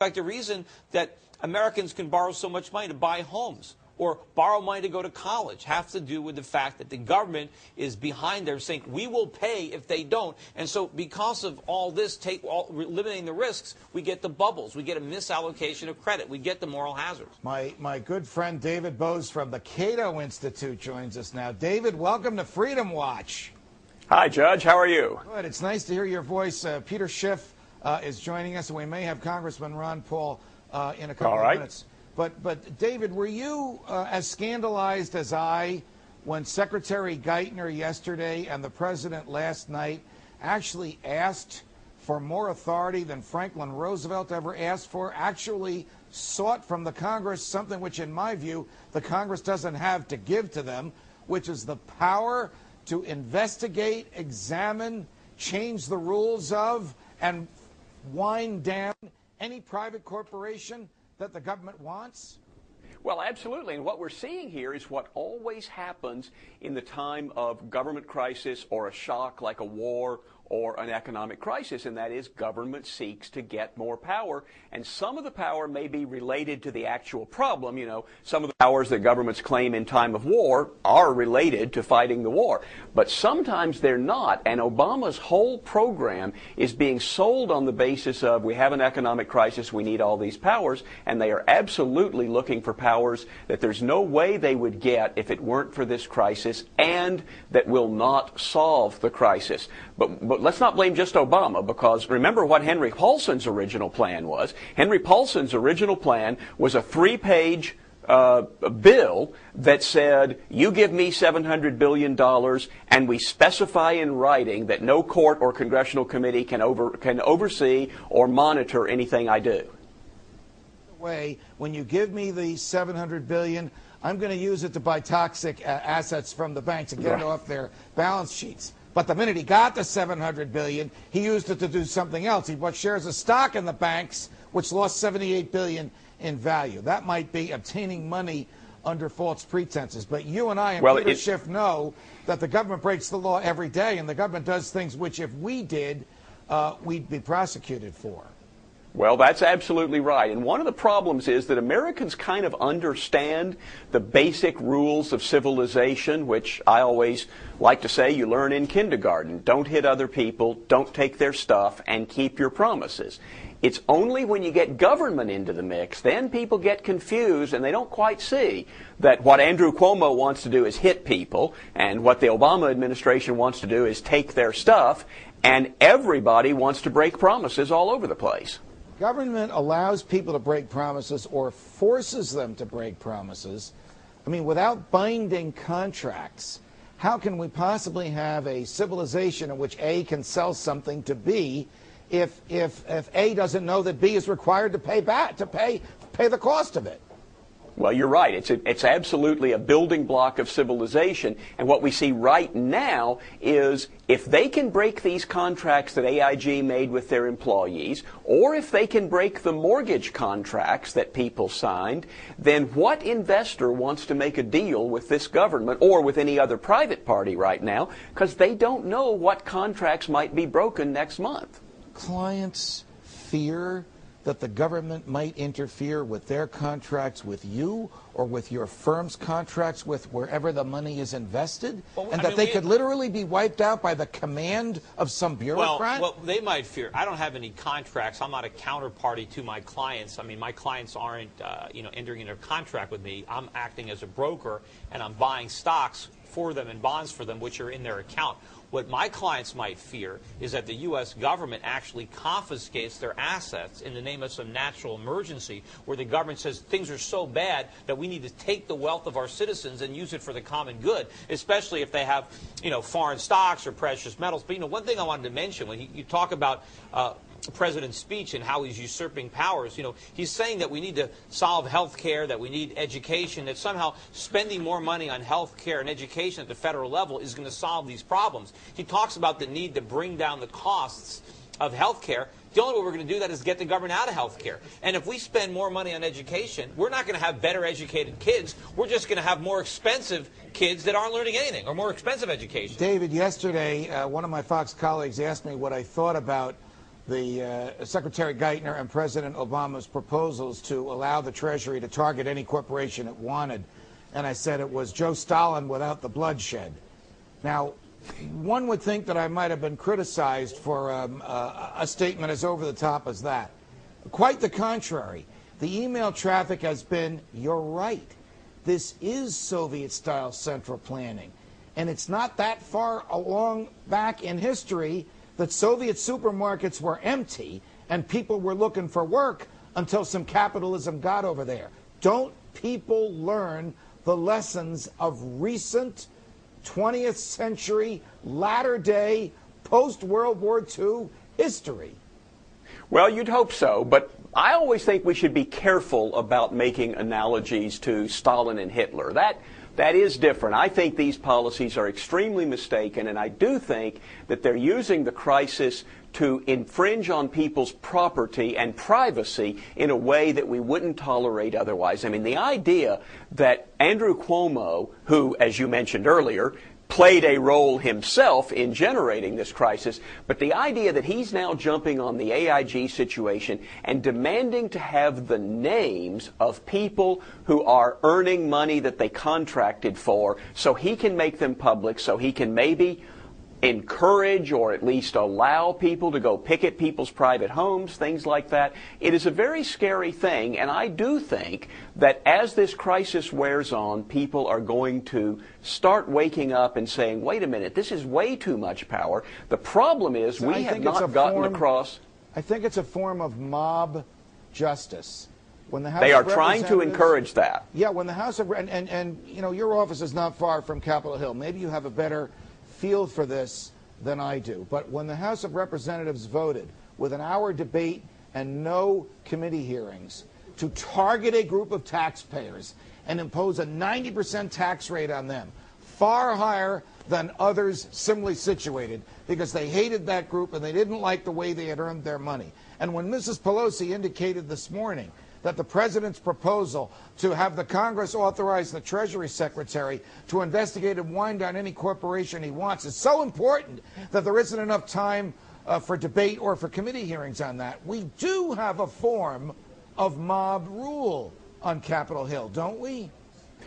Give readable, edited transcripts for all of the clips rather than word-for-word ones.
In fact, the reason that Americans can borrow so much money to buy homes or borrow money to go to college has to do with the fact that the government is behind there saying, we will pay if they don't. And so because of all this, limiting the risks, we get the bubbles. We get a misallocation of credit. We get the moral hazards. My good friend David Bose from the Cato Institute joins us now. David, welcome to Freedom Watch. Hi, Judge. How are you? Good. It's nice to hear your voice. Peter Shep is joining us, and we may have Congressman Ron Paul in a couple of minutes. But David, were you as scandalized as I when Secretary Geithner yesterday and the President last night actually asked for more authority than Franklin Roosevelt ever asked for, actually sought from the Congress something which, in my view, the Congress doesn't have to give to them, which is the power to investigate, examine, change the rules of, and wind down any private corporation that the government wants? Well, absolutely. And what we're seeing here is what always happens in the time of government crisis or a shock like a war or an economic crisis, and that is government seeks to get more power. And some of the power may be related to the actual problem. You know, some of the powers that governments claim in time of war are related to fighting the war. But sometimes they're not. And Obama's whole program is being sold on the basis of we have an economic crisis, we need all these powers, and they are absolutely looking for powers that there's no way they would get if it weren't for this crisis, and that will not solve the crisis. But let's not blame just Obama, because remember what Henry Paulson's original plan was. Henry Paulson's original plan was a 3-page bill that said, you give me $700 billion, and we specify in writing that no court or congressional committee can oversee or monitor anything I do. When you give me the $700 billion, I'm going to use it to buy toxic assets from the banks and get it off their balance sheets. But the minute he got the $700 billion, he used it to do something else. He bought shares of stock in the banks, which lost $78 billion in value. That might be obtaining money under false pretenses. But you and I and Peter Schiff know that the government breaks the law every day, and the government does things which, if we did, we'd be prosecuted for. Well, that's absolutely right. And one of the problems is that Americans kind of understand the basic rules of civilization, which I always like to say you learn in kindergarten. Don't hit other people, don't take their stuff, and keep your promises. It's only when you get government into the mix, then people get confused and they don't quite see that what Andrew Cuomo wants to do is hit people, and what the Obama administration wants to do is take their stuff, and everybody wants to break promises all over the place. Government allows people to break promises or forces them to break promises. I mean, without binding contracts, how can we possibly have a civilization in which A can sell something to B if A doesn't know that B is required to pay back, to pay the cost of it? Well, you're right. It's absolutely a building block of civilization. And what we see right now is if they can break these contracts that AIG made with their employees, or if they can break the mortgage contracts that people signed, then what investor wants to make a deal with this government or with any other private party right now? Because they don't know what contracts might be broken next month. Clients fear that the government might interfere with their contracts with you or with your firm's contracts with wherever the money is invested, and that they could literally be wiped out by the command of some bureaucrat? Well, they might fear. I don't have any contracts. I'm not a counterparty to my clients. I mean, my clients aren't, entering into a contract with me. I'm acting as a broker, and I'm buying stocks for them and bonds for them, which are in their account. What my clients might fear is that the U.S. government actually confiscates their assets in the name of some natural emergency, where the government says things are so bad that we need to take the wealth of our citizens and use it for the common good, especially if they have, foreign stocks or precious metals. But, one thing I wanted to mention, when you talk about the president's speech and how he's usurping powers, he's saying that we need to solve health care, that we need education, that somehow spending more money on health care and education at the federal level is going to solve these problems. He talks about the need to bring down the costs of health care. The only way we're going to do that is get the government out of health care. And if we spend more money on education, we're not going to have better educated kids. We're just going to have more expensive kids that aren't learning anything, or more expensive education. David, yesterday, one of my Fox colleagues asked me what I thought about Secretary Geithner and President Obama's proposals to allow the Treasury to target any corporation it wanted. And I said it was Joe Stalin without the bloodshed. Now, one would think that I might have been criticized for a statement as over the top as that. Quite the contrary. The email traffic has been, you're right. This is Soviet-style central planning. And it's not that far along back in history that Soviet supermarkets were empty and people were looking for work until some capitalism got over there. Don't people learn the lessons of recent 20th century, latter-day, post-World War II history? Well, you'd hope so, but I always think we should be careful about making analogies to Stalin and Hitler. That is different. I think these policies are extremely mistaken, and I do think that they're using the crisis to infringe on people's property and privacy in a way that we wouldn't tolerate otherwise. I mean, the idea that Andrew Cuomo, who, as you mentioned earlier, played a role himself in generating this crisis, but the idea that he's now jumping on the AIG situation and demanding to have the names of people who are earning money that they contracted for so he can make them public, so he can maybe encourage or at least allow people to go picket people's private homes, things like that. It is a very scary thing, and I do think that as this crisis wears on, people are going to start waking up and saying, wait a minute, this is way too much power. The problem is we have not gotten across. I think it's a form of mob justice. When the House they are trying to encourage that. Yeah, when the House of and you know, your office is not far from Capitol Hill. Maybe you have a better feel for this than I do. But when the House of Representatives voted with an hour debate and no committee hearings to target a group of taxpayers and impose a 90% tax rate on them, far higher than others similarly situated, because they hated that group and they didn't like the way they had earned their money. And when Mrs. Pelosi indicated this morning that the president's proposal to have the Congress authorize the Treasury Secretary to investigate and wind down any corporation he wants is so important that there isn't enough time for debate or for committee hearings on that. We do have a form of mob rule on Capitol Hill, don't we?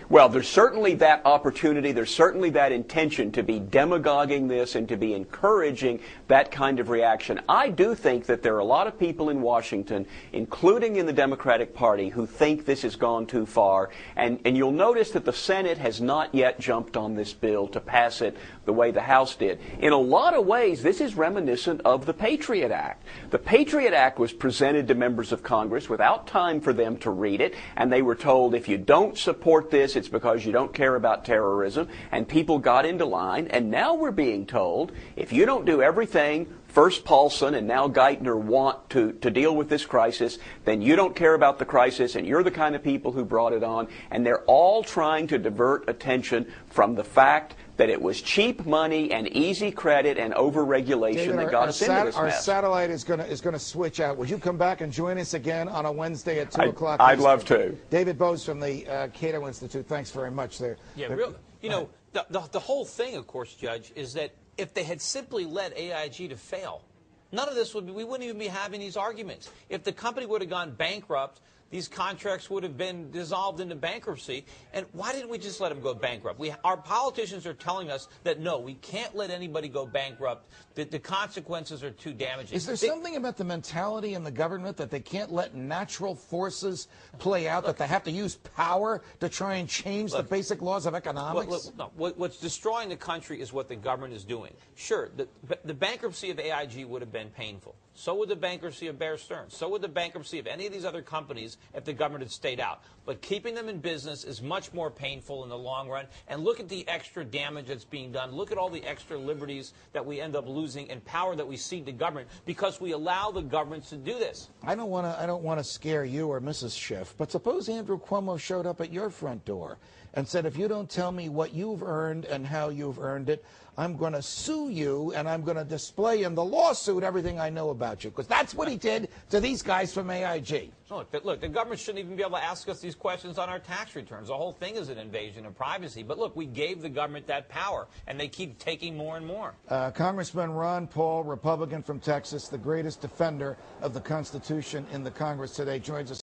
Well, there's certainly that opportunity, there's certainly that intention to be demagoguing this and to be encouraging that kind of reaction. I do think that there are a lot of people in Washington, including in the Democratic Party, who think this has gone too far. And you'll notice that the Senate has not yet jumped on this bill to pass it the way the House did. In a lot of ways, this is reminiscent of the Patriot Act. The Patriot Act was presented to members of Congress without time for them to read it, and they were told, if you don't support this, it's because you don't care about terrorism, and people got into line. And now we're being told, if you don't do everything first Paulson and now Geithner want to deal with this crisis, then you don't care about the crisis, and you're the kind of people who brought it on. And they're all trying to divert attention from the fact that it was cheap money and easy credit and over-regulation that got us into this mess. Our satellite is going to switch out. Would you come back and join us again on a Wednesday at 2 o'clock? I'd love to. David Bose from the Cato Institute, thanks very much there. Yeah, you know, the whole thing, of course, Judge, is that if they had simply let AIG to fail, none of this would be, we wouldn't even be having these arguments. If the company would have gone bankrupt, these contracts would have been dissolved into bankruptcy. And why didn't we just let them go bankrupt? Our politicians are telling us that, no, we can't let anybody go bankrupt, that the consequences are too damaging. Is there something about the mentality in the government that they can't let natural forces play out, that they have to use power to try and change the basic laws of economics? What's destroying the country is what the government is doing. Sure, the bankruptcy of AIG would have been painful. So would the bankruptcy of Bear Stearns. So would the bankruptcy of any of these other companies if the government had stayed out. But keeping them in business is much more painful in the long run. And look at the extra damage that's being done. Look at all the extra liberties that we end up losing and power that we cede to government because we allow the government to do this. I don't want to scare you or Mrs. Schiff, but suppose Andrew Cuomo showed up at your front door and said, if you don't tell me what you've earned and how you've earned it, I'm going to sue you, and I'm going to display in the lawsuit everything I know about you. Because that's what he did to these guys from AIG. Look, the government shouldn't even be able to ask us these questions on our tax returns. The whole thing is an invasion of privacy. But look, we gave the government that power, and they keep taking more and more. Congressman Ron Paul, Republican from Texas, the greatest defender of the Constitution in the Congress today, joins us.